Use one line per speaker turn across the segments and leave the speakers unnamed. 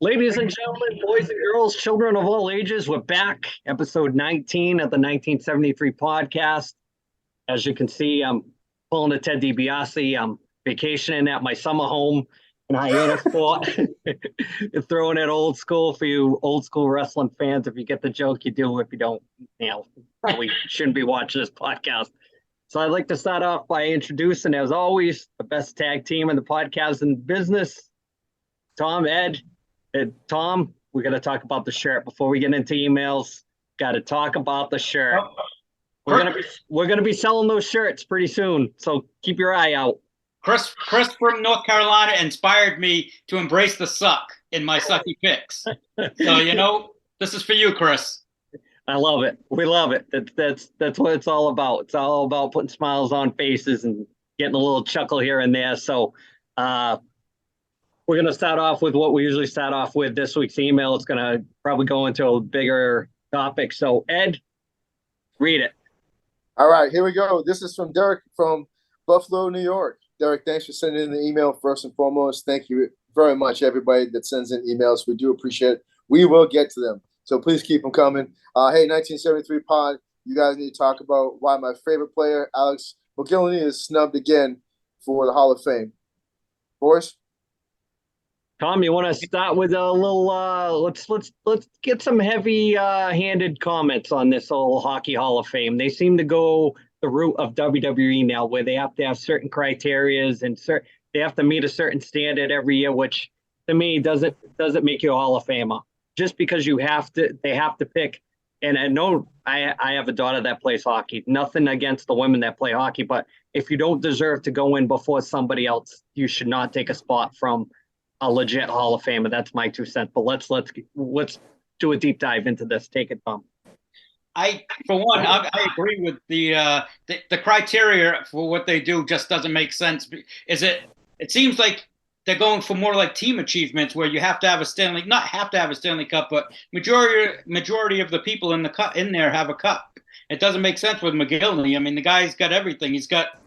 Ladies and gentlemen, boys and girls, children of all ages, we're back. Episode 19 of the 1973 podcast. As you can see, I'm pulling a Ted DiBiase. I'm vacationing at my summer home in Hyannisport. Throwing it old school for you old school wrestling fans. If you get the joke, you do. If you don't, probably shouldn't be watching this podcast. So I'd like to start off by introducing, as always, the best tag team in the podcast in business. Tom, Ed. Tom, we got to talk about the shirt before we get into emails. Got to talk about the shirt. We're gonna be selling those shirts pretty soon, so keep your eye out.
Chris from North Carolina inspired me to embrace the suck in my sucky picks. So this is for you, Chris.
I love it. We love it. That's what it's all about. It's all about putting smiles on faces and getting a little chuckle here and there. So, we're going to start off with what we usually start off with. This week's email. It's going to probably go into a bigger topic. So, Ed, read it.
All right, here we go. This is from Derek from Buffalo, New York. Derek, thanks for sending in the email first and foremost. Thank you very much, everybody that sends in emails. We do appreciate it. We will get to them. So please keep them coming. Hey, 1973 pod, you guys need to talk about why my favorite player, Alex McGillney, is snubbed again for the Hall of Fame. Boys?
Tom, you want to start with a little? Let's get some heavy-handed comments on this whole Hockey Hall of Fame. They seem to go the route of WWE now, where they have to have certain criterias and they have to meet a certain standard every year, which to me doesn't make you a Hall of Famer. Just because they have to pick. And I know I have a daughter that plays hockey. Nothing against the women that play hockey, but if you don't deserve to go in before somebody else, you should not take a spot from a legit Hall of Famer. That's my 2 cents. But let's do a deep dive into this. Take it, Tom.
I agree with the criteria for what they do just doesn't make sense. It seems like they're going for more like team achievements where you have to have not have to have a Stanley Cup, but majority of the people in there have a cup. It doesn't make sense with McGillney. I mean, the guy's got everything. He's played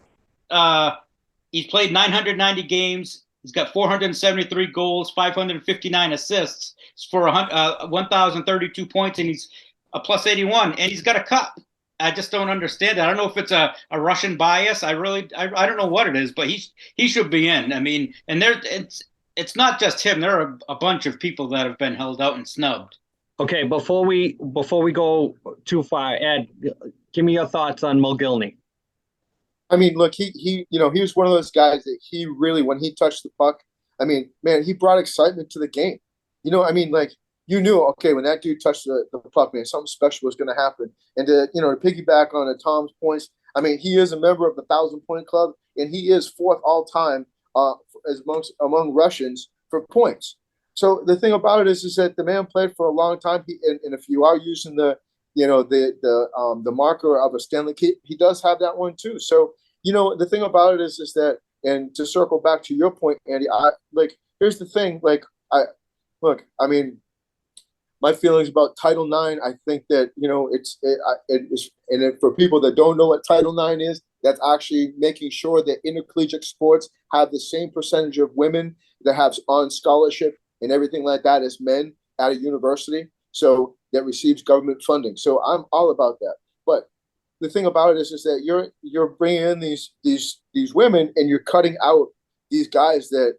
990 games. He's got 473 goals, 559 assists for 1,032 points, and he's a plus 81, and he's got a cup. I just don't understand it. I don't know if it's a Russian bias. I don't know what it is, but he should be in. I mean, and it's not just him. There are a bunch of people that have been held out and snubbed.
Okay, before we go too far, Ed, give me your thoughts on Mulgilney.
I mean, look, he was one of those guys that he really, when he touched the puck, I mean, man, he brought excitement to the game. I mean, like, you knew, okay, when that dude touched the puck, man, something special was going to happen. And to piggyback on Tom's points, I mean, he is a member of the 1,000-point club, and he is fourth all time among Russians for points. So the thing about it is that the man played for a long time. And if you are using the marker of a Stanley Cup, he does have that one too. So, the thing about it is that, and to circle back to your point, Andy, here's the thing, I mean, my feelings about Title IX, I think that, for people that don't know what Title IX is, that's actually making sure that intercollegiate sports have the same percentage of women that have on scholarship and everything like that as men at a university. So that receives government funding. So I'm all about that. But the thing about it is that you're bringing in these women and you're cutting out these guys that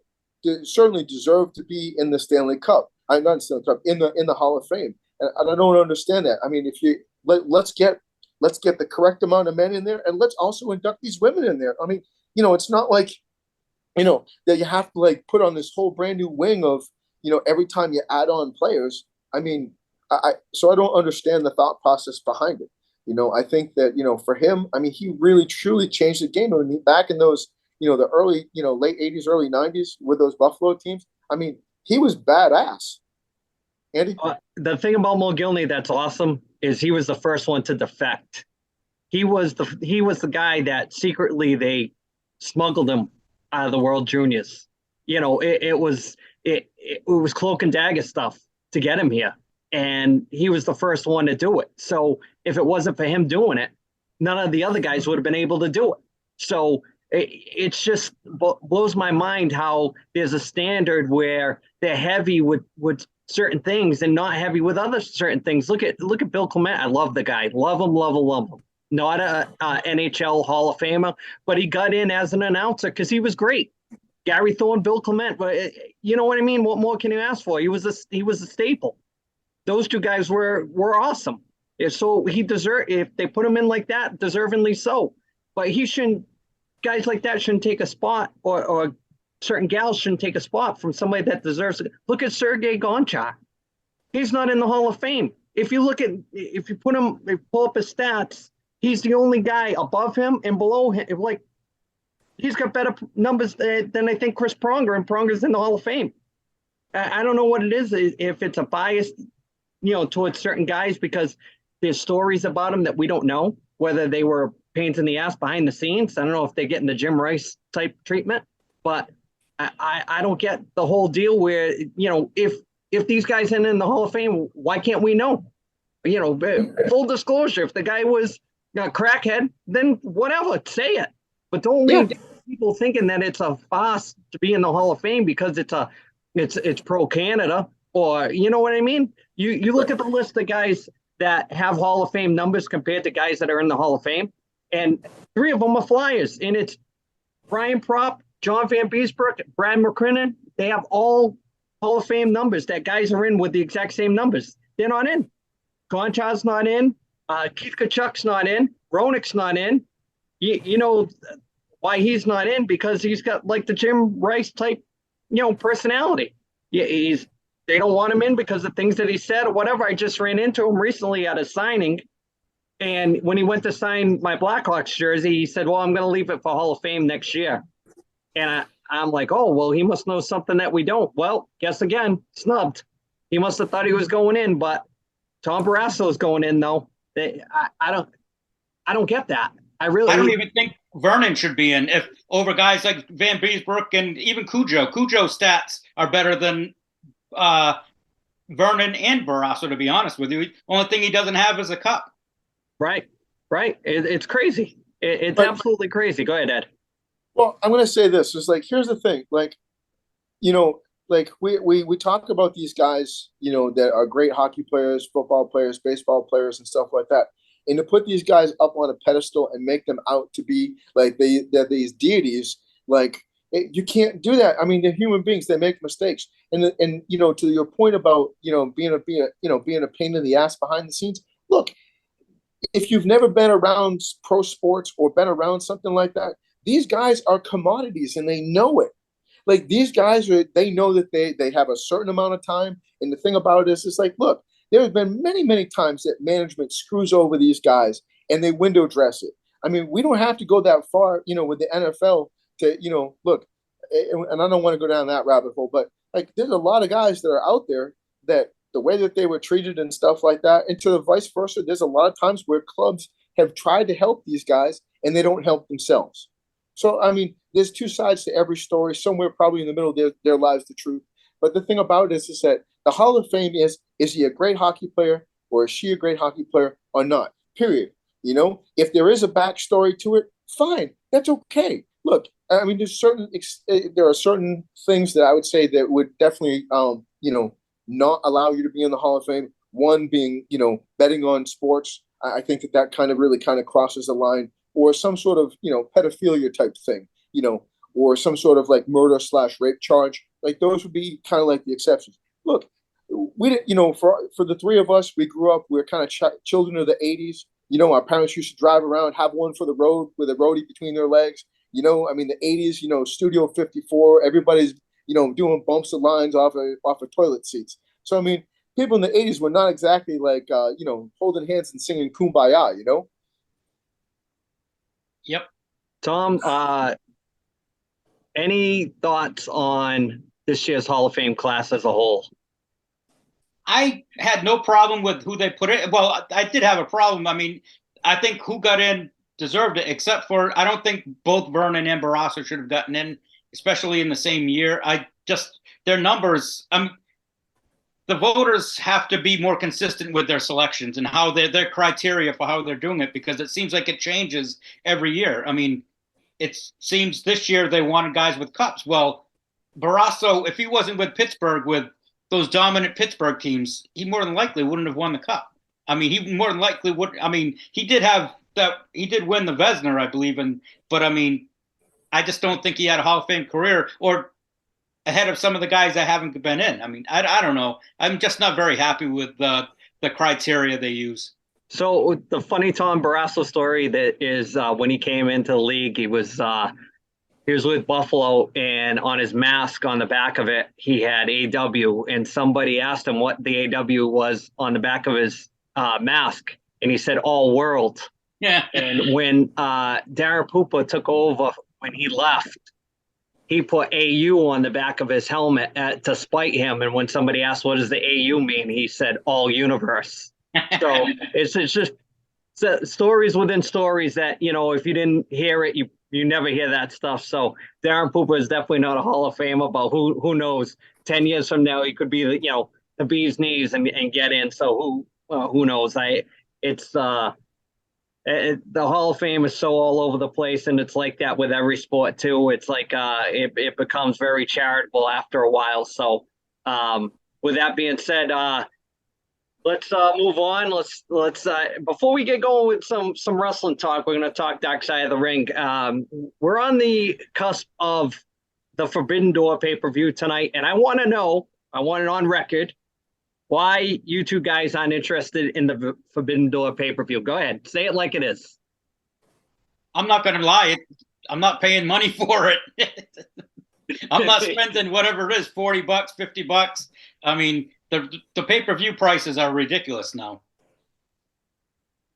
certainly deserve to be in the Stanley Cup. I'm not in Stanley Cup, in the Hall of Fame. And I don't understand that. I mean, if you let's get the correct amount of men in there, and let's also induct these women in there. I mean, it's not like that you have to put on this whole brand new wing of every time you add on players. I mean, so I don't understand the thought process behind it. I think that, for him, I mean, he really truly changed the game. I mean, back in those, the early, late 80s, early 90s with those Buffalo teams, I mean, he was badass. Andy?
The thing about Mulgilney that's awesome is he was the first one to defect. He was the guy that secretly they smuggled him out of the World Juniors. It was cloak and dagger stuff to get him here. And he was the first one to do it. So if it wasn't for him doing it, none of the other guys would have been able to do it. So It's just blows my mind how there's a standard where they're heavy with certain things and not heavy with other certain things. Look at Bill Clement. I love the guy. Love him, love him, love him. Not a NHL Hall of Famer, but he got in as an announcer because he was great. Gary Thorne, Bill Clement, but you know what I mean? What more can you ask for? He was a staple. Those two guys were awesome. So he deserved, if they put him in like that, deservingly so. But he shouldn't, guys like that shouldn't take a spot, or certain gals shouldn't take a spot from somebody that deserves it. Look at Sergei Gonchar. He's not in the Hall of Fame. If you pull up his stats, he's the only guy above him and below him. Like, he's got better numbers than I think Chris Pronger, and Pronger's in the Hall of Fame. I don't know what it is, if it's a bias, towards certain guys because there's stories about them that we don't know, whether they were pains in the ass behind the scenes. I don't know if they're getting the Jim Rice type treatment, but I don't get the whole deal where, if these guys end in the Hall of Fame, why can't we know? Full disclosure, if the guy was a crackhead, then whatever, say it. But don't leave people thinking that it's a farce to be in the Hall of Fame because it's pro Canada, or you know what I mean? You look at the list of guys that have Hall of Fame numbers compared to guys that are in the Hall of Fame, and 3 of them are Flyers, and it's Brian Propp, John Van Beesbrook, Brad McCrinnon. They have all Hall of Fame numbers that guys are in with the exact same numbers. They're not in. Gonchar's not in. Keith Tkachuk's not in. Ronick's not in. You know why he's not in? Because he's got like the Jim Rice type, personality. They don't want him in because of things that he said or whatever. I just ran into him recently at a signing, and when he went to sign my Blackhawks jersey, he said, "Well, I'm going to leave it for Hall of Fame next year." And I'm like, "Oh, well, he must know something that we don't." Well, guess again, snubbed. He must have thought he was going in, but Tom Barrasso is going in though. I don't get that. I
don't even think Vernon should be in if over guys like Van Beesbrook and even Cujo. Cujo's stats are better than Vernon and Barrasso, to be honest with you. Only thing he doesn't have is a cup. Right.
It's crazy. It's absolutely crazy. Go ahead, Ed.
Well, I'm going to say this. It's like, here's the thing. Like, like we talk about these guys, that are great hockey players, football players, baseball players, and stuff like that. And to put these guys up on a pedestal and make them out to be like they're these deities, like you can't do that. I mean, they're human beings; they make mistakes. And to your point about being a pain in the ass behind the scenes. Look, if you've never been around pro sports or been around something like that, these guys are commodities and they know it. Like, these guys they know that they have a certain amount of time. And the thing about it is, it's like, look, there have been many, many times that management screws over these guys and they window dress it. I mean, we don't have to go that far, with the NFL to, look, and I don't want to go down that rabbit hole, but like, there's a lot of guys that are out there that the way that they were treated and stuff like that, and to the vice versa, there's a lot of times where clubs have tried to help these guys and they don't help themselves. So, I mean, there's two sides to every story. Somewhere probably in the middle there lies the truth. But the thing about it is that the Hall of Fame is he a great hockey player or is she a great hockey player or not? Period. If there is a backstory to it, fine. That's okay. Look, I mean, there are certain things that I would say that would definitely, not allow you to be in the Hall of Fame. One being, betting on sports. I think that kind of really kind of crosses the line, or some sort of, pedophilia type thing, or some sort of like murder/rape charge. Like, those would be kind of like the exceptions. Look, we didn't, for the 3 of us, we grew up, we were kind of children of the 80s. Our parents used to drive around, have one for the road with a roadie between their legs. I mean, the 80s, Studio 54, everybody's, doing bumps of lines off of toilet seats. So, I mean, people in the 80s were not exactly like, holding hands and singing Kumbaya,
Yep.
Tom, any thoughts on this year's Hall of Fame class as a whole?
I had no problem with who they put in. Well, I did have a problem. I mean, I think who got in deserved it, except for I don't think both Vernon and Barrasso should have gotten in, especially in the same year. Their numbers. The voters have to be more consistent with their selections and how their criteria for how they're doing it, because it seems like it changes every year. I mean, it seems this year they wanted guys with cups. Well, Barrasso, if he wasn't with Pittsburgh, with those dominant Pittsburgh teams, he more than likely wouldn't have won the cup. I mean, he more than likely would. I mean, he did have that. He did win the Vezina, I believe, but I mean, I just don't think he had a Hall of Fame career or ahead of some of the guys that haven't been in. I mean, I don't know. I'm just not very happy with the criteria they use.
So the funny Tom Barrasso story that is when he came into the league, he was with Buffalo, and on his mask on the back of it, he had AW, and somebody asked him what the AW was on the back of his mask, and he said All World.
Yeah.
And when Darren Pupa took over, when he left, he put AU on the back of his helmet to spite him. And when somebody asked, what does the AU mean? He said, All Universe. So it's just stories within stories that, you know, if you didn't hear it, you never hear that stuff. So Darren Pupa is definitely not a Hall of Famer, but who knows? 10 years from now, he could be the bee's knees and get in. So who knows? The Hall of Fame is so all over the place, and it's like that with every sport too. It's like it becomes very charitable after a while. So with that being said, let's move on. Let's before we get going with some wrestling talk, we're going to talk Dark Side of the Ring. We're on the cusp of the Forbidden Door pay-per-view tonight, and I want it on record, why you two guys aren't interested in the Forbidden Door pay-per-view. Go ahead. Say it like it is.
I'm not going to lie. I'm not paying money for it. I'm not spending whatever it is, $40, $50. I mean, the pay-per-view prices are ridiculous now.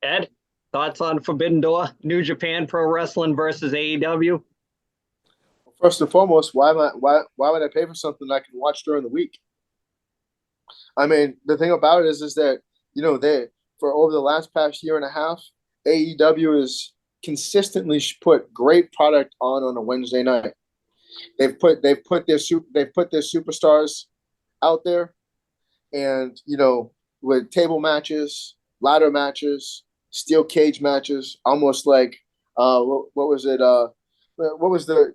Ed, thoughts on Forbidden Door, New Japan Pro Wrestling versus AEW?
First and foremost, why would I pay for something I can watch during the week? I mean, the thing about it is that, you know, for over the past year and a half, AEW has consistently put great product on a Wednesday night. They've put their superstars out there, and, you know, with table matches, ladder matches, steel cage matches, almost like what was it? What was the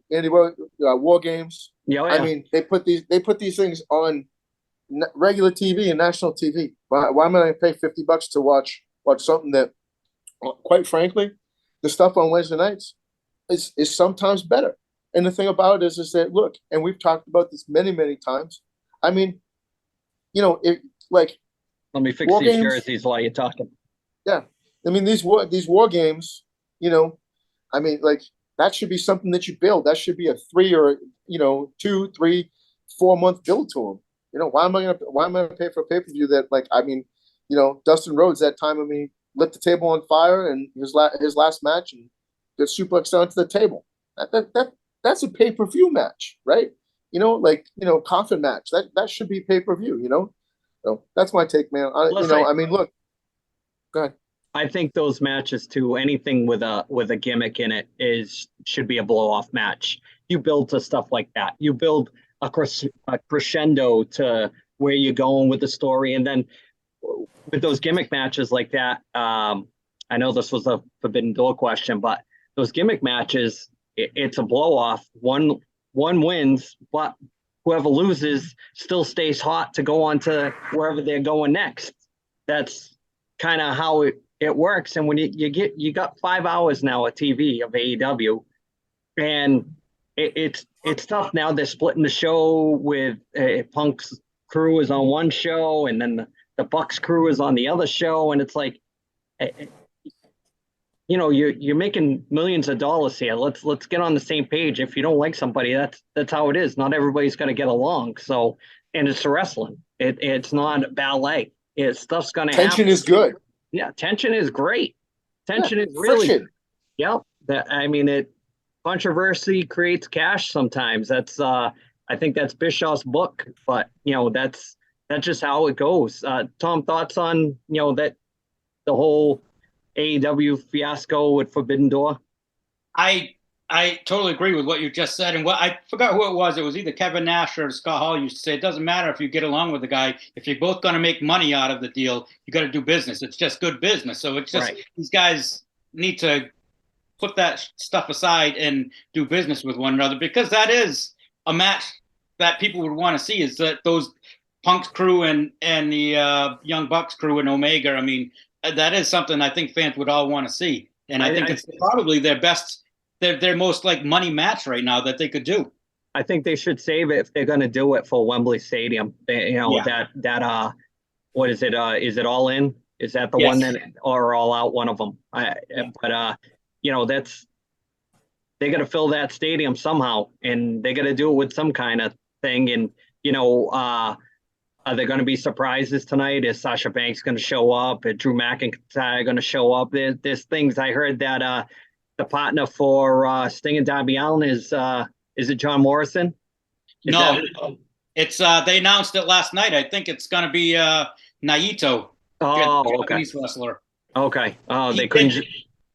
War Games?
Yeah.
I mean, they put these things on regular TV and national TV. Why am I going to pay $50 to watch something that, quite frankly, the stuff on Wednesday nights is sometimes better. And the thing about it is that, look, and we've talked about this many, many times. I mean, you know, let
me fix these jerseys while you're talking.
Yeah, I mean, these war games, you know, I mean, like, that should be something that you build. That should be a 3 or 2, 3, 4 month build to them. You know, why am I gonna pay for a pay-per-view that, like, I mean, you know, Dustin Rhodes that time, I mean, lit the table on fire and his last match and got suplexed onto the table. That's a pay-per-view match, right? You know, like, you know, coffin match. That should be pay-per-view, you know? So that's my take, man. I mean, look, go ahead.
I think those matches too, anything with a gimmick in it should be a blow-off match. You build to stuff like that. You build a crescendo to where you're going with the story. And then with those gimmick matches like that, I know this was a Forbidden Door question, but those gimmick matches, it's a blow-off. One wins, but whoever loses still stays hot to go on to wherever they're going next. That's kind of how it works. And when you got 5 hours now of TV of AEW, and it's tough now. They're splitting the show with Punk's crew is on one show, and then the Bucks crew is on the other show, and it's like, you know, you're making millions of dollars here. Let's get on the same page. If you don't like somebody, that's how it is. Not everybody's going to get along. So, and it's wrestling. It's not ballet. Stuff's going to happen.
Tension is good.
Yeah, tension is great. Tension is really good. Yep. Controversy creates cash sometimes. That's I think that's Bischoff's book, but you know, that's just how it goes. Tom, thoughts on, you know, that the whole AEW fiasco with Forbidden Door?
I totally agree with what you just said. And what I forgot who it was. It was either Kevin Nash or Scott Hall used to say, it doesn't matter if you get along with the guy. If you're both going to make money out of the deal, you got to do business. It's just good business. So it's just, right. These guys need to put that stuff aside and do business with one another, because that is a match that people would want to see, is that those Punk's crew and the Young Bucks crew and Omega. I mean, that is something I think fans would all want to see. And I think it's probably their best, their most like money match right now that they could do.
I think they should save it if they're going to do it for Wembley Stadium. What is it? Is it All In? Is that the one that, or All Out? One of them. But they got to fill that stadium somehow, and they got to do it with some kind of thing. And are there going to be surprises tonight? Is Sasha Banks going to show up? Is Drew McIntyre going to show up? There's things. I heard that the partner for Sting and Darby Allin is it John Morrison?
It's they announced it last night. I think it's going to be Naito. Japanese wrestler. Okay.
Oh, they couldn't just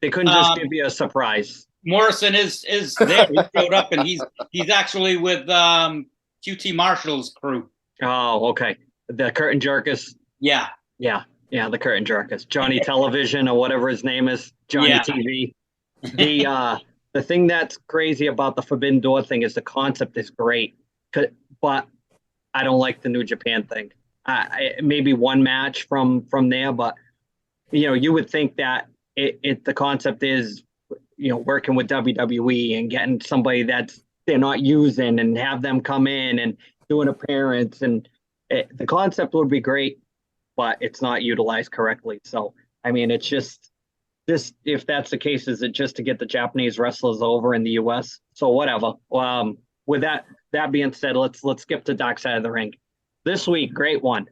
give you a surprise.
Morrison is there. He showed up, and he's actually with QT Marshall's crew.
Oh, okay. The Curtain Jerkers.
Yeah.
The Curtain Jerkers. Johnny Television or whatever his name is. Johnny TV. The thing that's crazy about the Forbidden Door thing is the concept is great, but I don't like the New Japan thing. Maybe one match from there, but you would think that the concept is working with WWE and getting somebody that they're not using and have them come in and do an appearance, and the concept would be great, but it's not utilized correctly. So I mean, it's just if that's the case, is it just to get the Japanese wrestlers over in the US? So whatever. With that being said, let's skip to Dark Side of the Ring. This week, great one.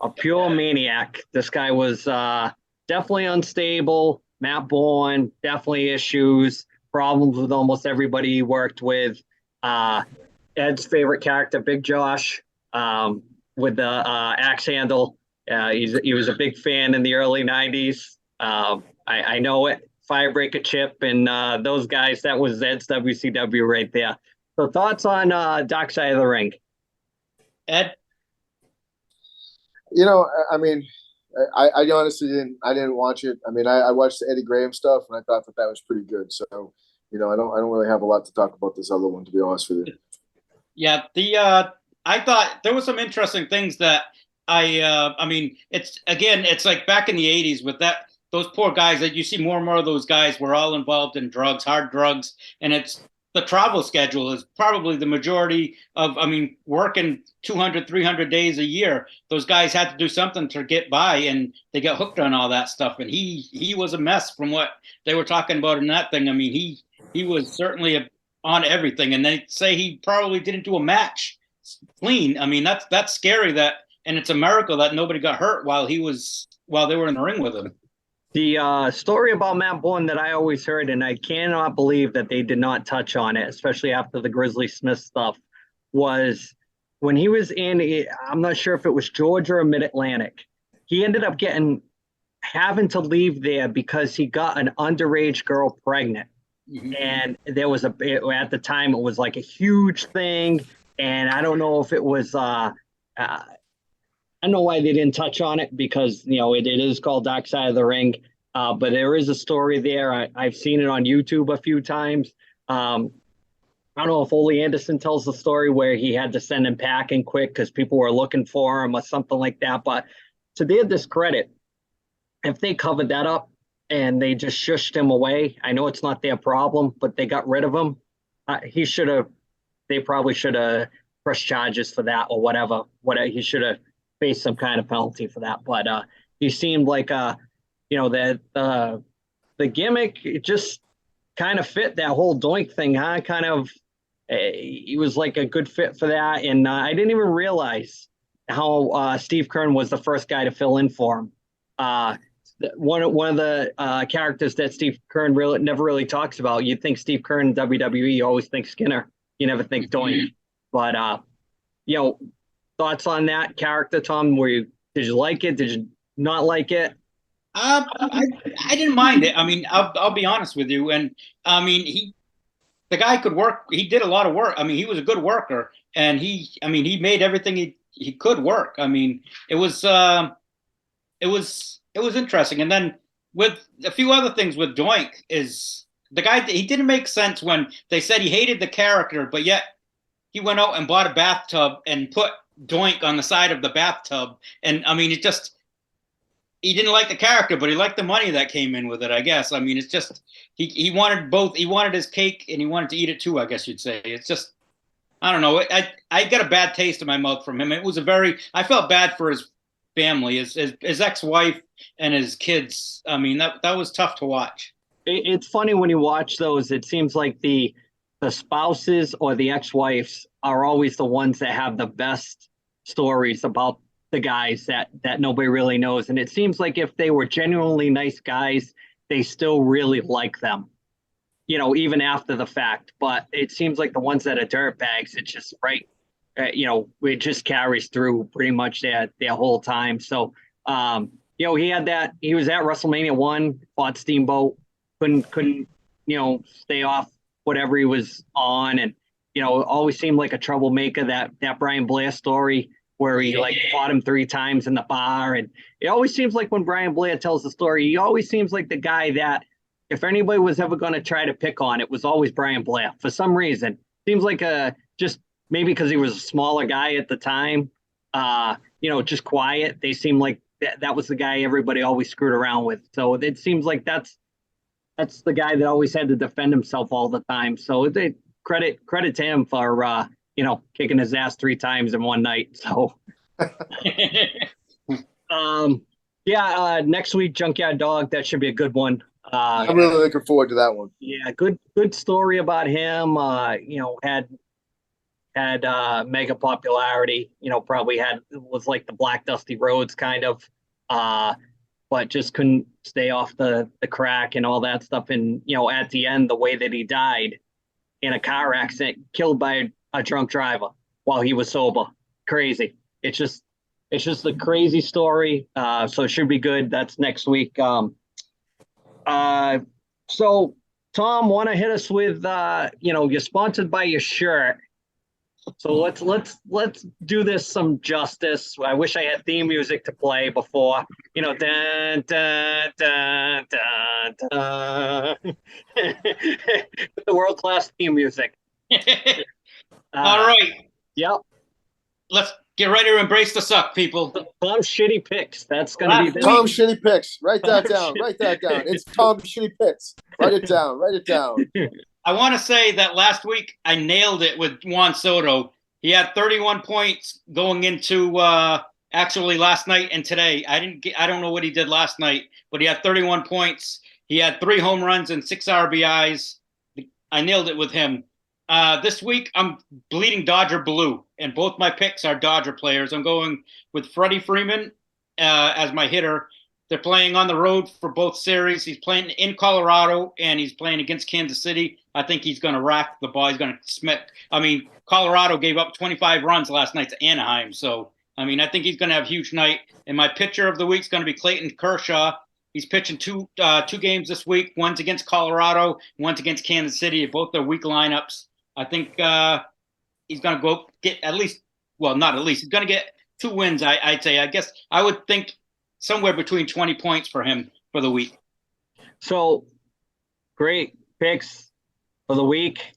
A pure maniac. This guy was definitely unstable. Matt Bourne, definitely issues, problems with almost everybody he worked with. Ed's favorite character, Big Josh, with the axe handle. He was a big fan in the early 90s. I know it. Firebreaker Chip and those guys, that was Ed's WCW right there. So thoughts on Dark Side of the Ring?
Ed?
I mean, I honestly didn't watch it. I mean, I watched the Eddie Graham stuff, and I thought that was pretty good. So, I don't really have a lot to talk about this other one, to be honest with you.
Yeah, I thought there was some interesting things that I mean, it's like back in the 80s with those poor guys that you see more and more of those guys were all involved in drugs, hard drugs, and the travel schedule is probably the majority of, working 200, 300 days a year. Those guys had to do something to get by, and they got hooked on all that stuff. And he was a mess from what they were talking about in that thing. I mean, he was certainly on everything. And they say he probably didn't do a match clean. I mean, that's scary and it's a miracle that nobody got hurt while they were in the ring with him.
The story about Matt Bourne that I always heard, and I cannot believe that they did not touch on it, especially after the Grizzly Smith stuff, was when he was I'm not sure if it was Georgia or Mid-Atlantic, he ended up having to leave there because he got an underage girl pregnant. Mm-hmm. And there was at the time, it was like a huge thing. And I don't know if it was, I don't know why they didn't touch on it, because, it is called Dark Side of the Ring. But there is a story there. I've seen it on YouTube a few times. I don't know if Ole Anderson tells the story where he had to send him packing quick because people were looking for him or something like that. But to their discredit, if they covered that up and they just shushed him away, I know it's not their problem, but they got rid of him. They probably should have pressed charges for that or whatever. He should have faced some kind of penalty for that. But he seemed like, that the gimmick, it just kind of fit that whole Doink thing, huh? He was like a good fit for that. And I didn't even realize how Steve Keirn was the first guy to fill in for him. One of the characters that Steve Keirn never really talks about. You'd think Steve Keirn in WWE, you always think Skinner. You never think Doink. But, thoughts on that character, Tom? Did you like it? Did you not like it?
I didn't mind it. I mean, I'll be honest with you. And I mean, the guy could work. He did a lot of work. I mean, he was a good worker, and he made everything he could work. I mean, it was interesting. And then with a few other things with Doink is the guy, he didn't make sense when they said he hated the character, but yet he went out and bought a bathtub and put Doink on the side of the bathtub. And I mean, he didn't like the character, but he liked the money that came in with it, I guess. I mean, it's just, he wanted both. He wanted his cake and he wanted to eat it too, I guess you'd say. It's just, I don't know. I got a bad taste in my mouth from him. It was I felt bad for his family, his ex-wife and his kids. I mean, that was tough to watch.
It's funny when you watch those, it seems like the spouses or the ex-wives are always the ones that have the best stories about the guys that nobody really knows. And it seems like if they were genuinely nice guys, they still really like them, even after the fact. But it seems like the ones that are dirtbags, it's just right. It just carries through pretty much their whole time. So, he had that. He was at WrestleMania 1, fought Steamboat, couldn't stay off whatever he was on, and always seemed like a troublemaker. That Brian Blair story where he fought him 3 times in the bar, and it always seems like when Brian Blair tells the story, he always seems like the guy that if anybody was ever going to try to pick on, it was always Brian Blair for some reason. Seems like just maybe because he was a smaller guy at the time, just quiet. They seem like that was the guy everybody always screwed around with. So it seems like that's the guy that always had to defend himself all the time. So they credit to him for kicking his ass 3 times in one night. So next week, Junkyard Dog, that should be a good one.
I'm really looking forward to that one.
Yeah, good story about him. Had mega popularity, probably was like the Black Dusty Rhodes kind of, but just couldn't stay off the crack and all that stuff. And, at the end, the way that he died in a car accident, killed by a drunk driver while he was sober. Crazy. It's just a crazy story. So it should be good. That's next week. So Tom, want to hit us with, you're sponsored by your shirt. So let's do this some justice. I wish I had theme music to play before, dun, dun, dun, dun, dun. The world-class theme music.
All right.
Yep.
Let's get ready to embrace the suck, people.
Tom's shitty picks. That's going to be
Tom's shitty picks. Write that down. Write that down. It's Tom's shitty picks. Write it down. Write it down.
I want to say that last week I nailed it with Juan Soto. He had 31 points going into actually last night and today. I don't know what he did last night, but he had 31 points. He had 3 home runs and 6 RBIs. I nailed it with him. This week I'm bleeding Dodger blue, and both my picks are Dodger players. I'm going with Freddie Freeman as my hitter. They're playing on the road for both series. He's playing in Colorado, and he's playing against Kansas City. I think he's going to rack the ball. He's going to smack. I mean, Colorado gave up 25 runs last night to Anaheim. So, I mean, I think he's going to have a huge night. And my pitcher of the week is going to be Clayton Kershaw. He's pitching two games this week. One's against Colorado, one's against Kansas City. Both are weak lineups. I think he's going to go get at least, well, not at least. He's going to get 2 wins, I'd say. I guess I would think somewhere between 20 points for him for the week.
So, great picks for the week.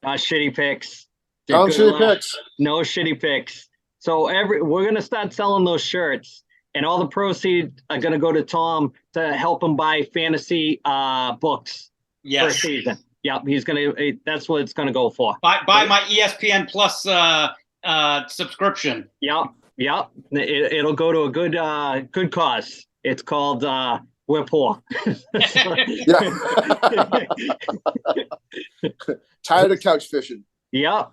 Not shitty picks.
Tom shitty picks.
No shitty picks. So we're going to start selling those shirts, and all the proceeds are going to go to Tom to help him buy fantasy books for a season. Yep, that's what it's going to go for.
Buy my ESPN Plus subscription.
Yep. It'll go to a good cause. It's called We're Poor.
Tired of couch fishing.
Yep.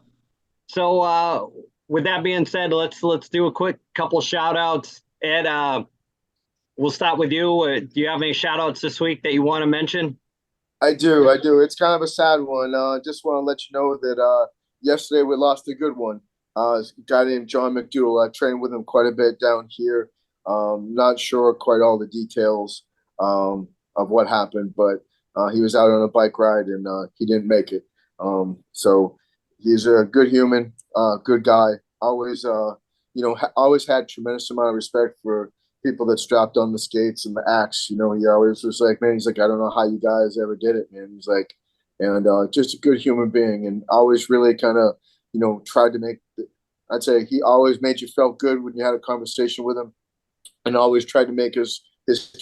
So with that being said, let's do a quick couple shout outs. Ed, we'll start with you. Do you have any shout outs this week that you want to mention?
I do. It's kind of a sad one. Just want to let you know that yesterday we lost a good one. A guy named John McDougal. I trained with him quite a bit down here. Not sure quite all the details of what happened, but he was out on a bike ride and he didn't make it. So he's a good human, good guy. Always, always had tremendous amount of respect for people that strapped on the skates and the axe. He always was like, man, he's like, I don't know how you guys ever did it, man. He's like, and just a good human being, and always really kind of, tried to make. I'd say he always made you feel good when you had a conversation with him, and always tried to make his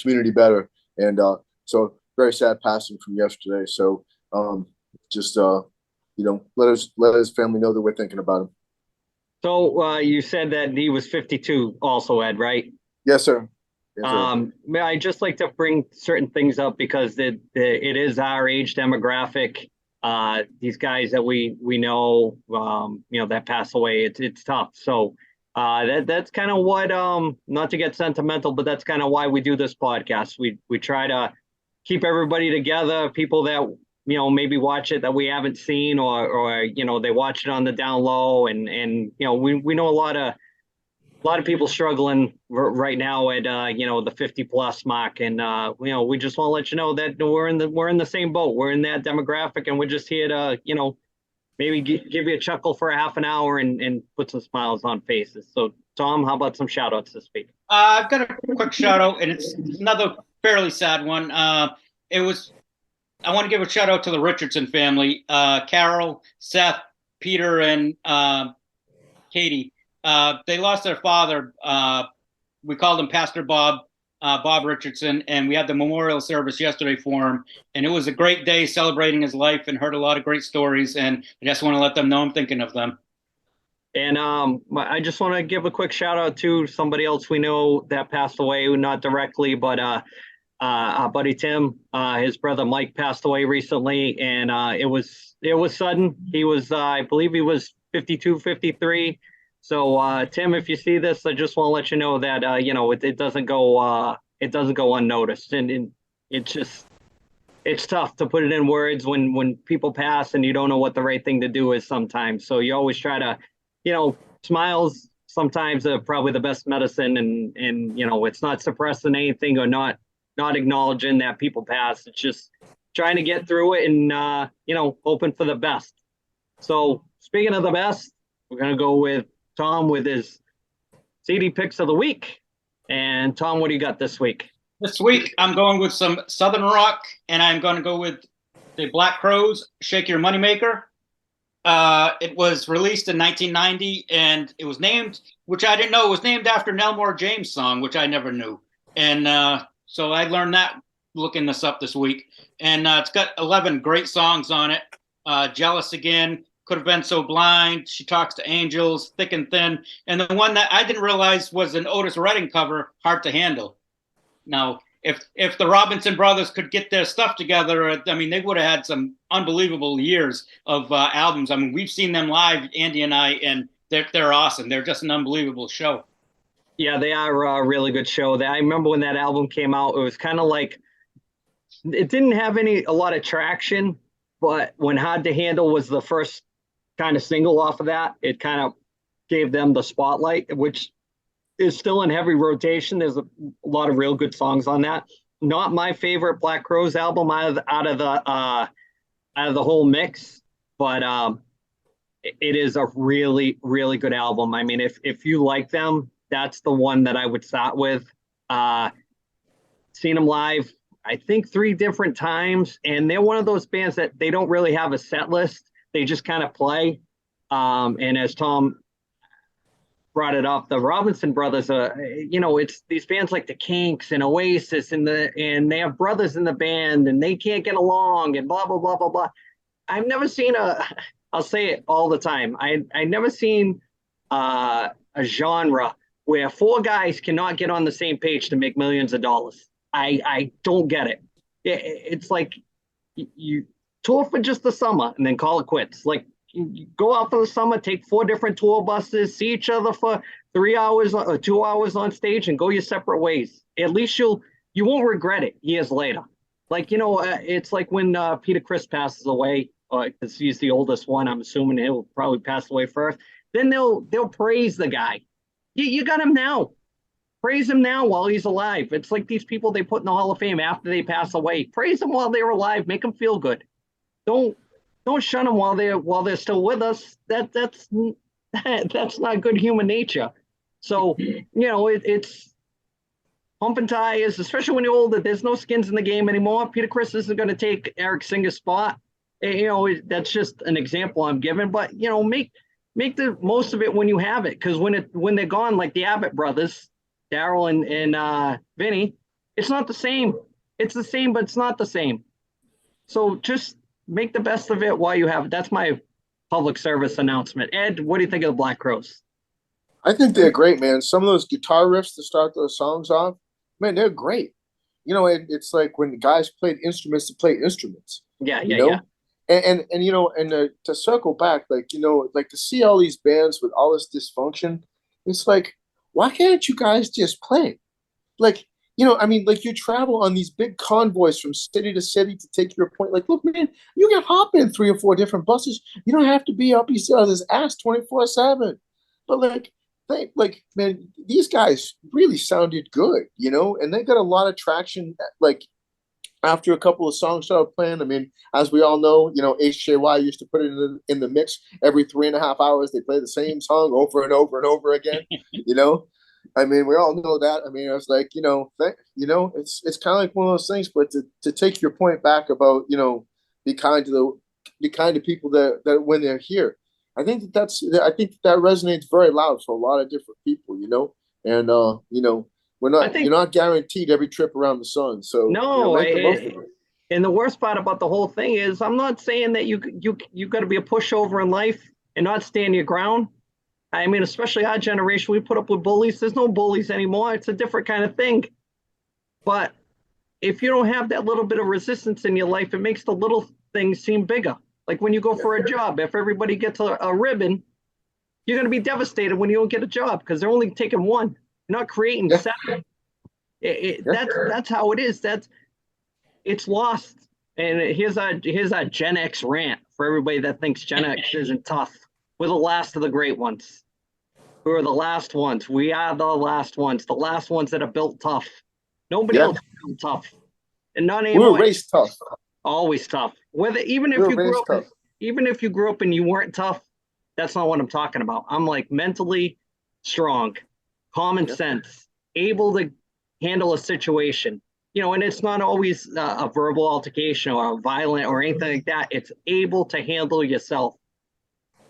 community better. And so very sad passing from yesterday. So just let his family know that we're thinking about him.
So you said that he was 52 also, Ed, right?
Yes, sir. Yes, sir.
I just like to bring certain things up because it is our age demographic. These guys that we know, that pass away, it's tough. So that's kind of what, not to get sentimental, but that's kind of why we do this podcast. We try to keep everybody together, people that, maybe watch it that we haven't seen, or they watch it on the down low, and we know a lot of people struggling right now at the 50 plus mark, and we just want to let you know that we're in the same boat. We're in that demographic, and we're just here to maybe give you a chuckle for a half an hour and put some smiles on faces. So Tom, how about some shout outs this week?
I've got a quick shout out, and it's another fairly sad one. I want to give a shout out to the Richardson family, Carol, Seth, Peter, and Katie. They lost their father. We called him Pastor Bob Richardson, and we had the memorial service yesterday for him. And it was a great day celebrating his life, and heard a lot of great stories. And I just want to let them know I'm thinking of them.
And I just want to give a quick shout out to somebody else we know that passed away, not directly, but our buddy Tim, his brother Mike passed away recently, and it was sudden. He was, I believe he was 52, 53. So Tim, if you see this, I just want to let you know that it doesn't go unnoticed, and it's tough to put it in words when people pass and you don't know what the right thing to do is sometimes. So you always try to, smiles sometimes are probably the best medicine, and it's not suppressing anything or not acknowledging that people pass. It's just trying to get through it and hoping for the best. So speaking of the best, we're gonna go with Tom with his CD picks of the week. And Tom, what do you got this week?
This week I'm going with some Southern rock, and I'm going to go with the Black Crowes, "Shake Your Moneymaker." It was released in 1990, and it was named, which I didn't know, it was named after an Elmore James song, which I never knew. And so I learned that looking this up this week. And it's got 11 great songs on it. "Jealous Again," "Could Have Been So Blind," "She Talks to Angels," "Thick and Thin," and the one that I didn't realize was an Otis Redding cover, "Hard to Handle." Now, if the Robinson brothers could get their stuff together, I mean, they would have had some unbelievable years of albums. I mean, we've seen them live, Andy and I, and they're awesome. They're just an unbelievable show.
Yeah, they are a really good show. I remember when that album came out, it was kind of like, it didn't have a lot of traction, but when "Hard to Handle" was the first kind of single off of that, it kind of gave them the spotlight, which is still in heavy rotation. There's a lot of real good songs on that. Not my favorite Black Crowes album out of the whole mix, but it is a really, really good album. I mean, if you like them, that's the one that I would start with. Seen them live, I think 3 different times, and they're one of those bands that they don't really have a set list. They just kind of play. And as Tom brought it up, the Robinson brothers it's these bands like the Kinks and Oasis, and they have brothers in the band, and they can't get along, and blah blah blah blah blah. I've never seen I'll say it all the time, I never seen a genre where 4 guys cannot get on the same page to make millions of dollars. I don't get it. It's like you tour for just the summer and then call it quits. Like, you go out for the summer, take 4 different tour buses, see each other for 3 hours or 2 hours on stage, and go your separate ways. At least you won't regret it years later. Like, it's like when Peter Criss passes away, because he's the oldest one. I'm assuming he'll probably pass away first. Then they'll praise the guy. You got him now. Praise him now while he's alive. It's like these people they put in the Hall of Fame after they pass away. Praise them while they're alive. Make them feel good. Don't shun them while they're still with us. That's not good human nature. So it's pumping tires, especially when you're older. There's no skins in the game anymore. Peter Chris isn't going to take Eric Singer's spot. That's just an example I'm giving. But make the most of it when you have it, because when they're gone, like the Abbott brothers, Daryl and Vinny, it's not the same. It's the same, but it's not the same. So just make the best of it while you have it. That's my public service announcement. Ed, what do you think of the Black Crowes?
I think they're great, man. Some of those guitar riffs to start those songs off, man, they're great. It's like when the guys played instruments to play instruments.
Yeah.
And to circle back, like to see all these bands with all this dysfunction, it's like, why can't you guys just play? Like, like you travel on these big convoys from city to city to take your point. Like, look, man, you can hop in 3 or 4 different buses. You don't have to be up each other's ass 24/7. But man, these guys really sounded good, and they got a lot of traction. Like after a couple of songs started playing, I mean, as we all know, HJY used to put it in the mix every 3.5 hours. They play the same song over and over and over again. I mean, we all know that. I mean, I was like, it's kind of like one of those things. But to take your point back about, be kind to people that when they're here, I think that resonates very loud for a lot of different people, and you're not guaranteed every trip around the sun. So
no, and the worst part about the whole thing is, I'm not saying that you got to be a pushover in life and not stand your ground. I mean, especially our generation, we put up with bullies. There's no bullies anymore. It's a different kind of thing. But if you don't have that little bit of resistance in your life, it makes the little things seem bigger. Like when you go for a job, if everybody gets a ribbon, you're going to be devastated when you don't get a job because they're only taking one. You're not creating 7. That's how it is. It's lost. And here's our Gen X rant for everybody that thinks Gen X isn't tough. We're the last of the great ones. We're the last ones. We are the last ones that are built tough. Nobody else is built tough. And not anymore.
We were raised tough.
Always tough. Even if you grew up and you weren't tough, that's not what I'm talking about. I'm like mentally strong, common sense, able to handle a situation. And it's not always a verbal altercation or a violent or anything like that. It's able to handle yourself.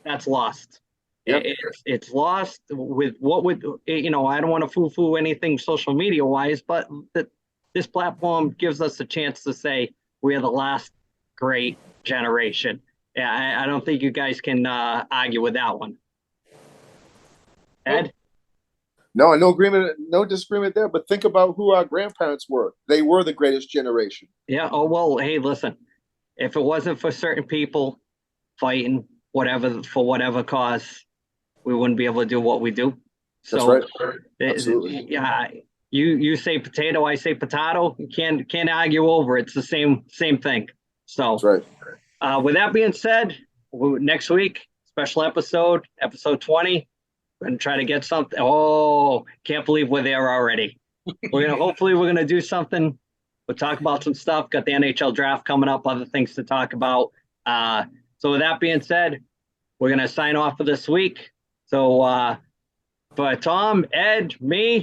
That's lost. Yep. It's lost with I don't want to foo-foo anything social media wise, but this platform gives us a chance to say we are the last great generation. Yeah, I don't think you guys can argue with that one. Ed?
No agreement, no disagreement there. But think about who our grandparents were. They were the greatest generation.
Yeah. Oh well. Hey, listen. If it wasn't for certain people fighting for whatever cause, we wouldn't be able to do what we do. So,
that's right. Absolutely.
Yeah. You say potato, I say potato. You can't argue over it. It's the same thing. So,
that's right.
With that being said, next week special episode 20. We're gonna try to get something. Oh, can't believe we're there already. Hopefully we're gonna do something. We'll talk about some stuff. Got the NHL draft coming up. Other things to talk about. So with that being said, we're going to sign off for this week. So for Tom, Ed, me,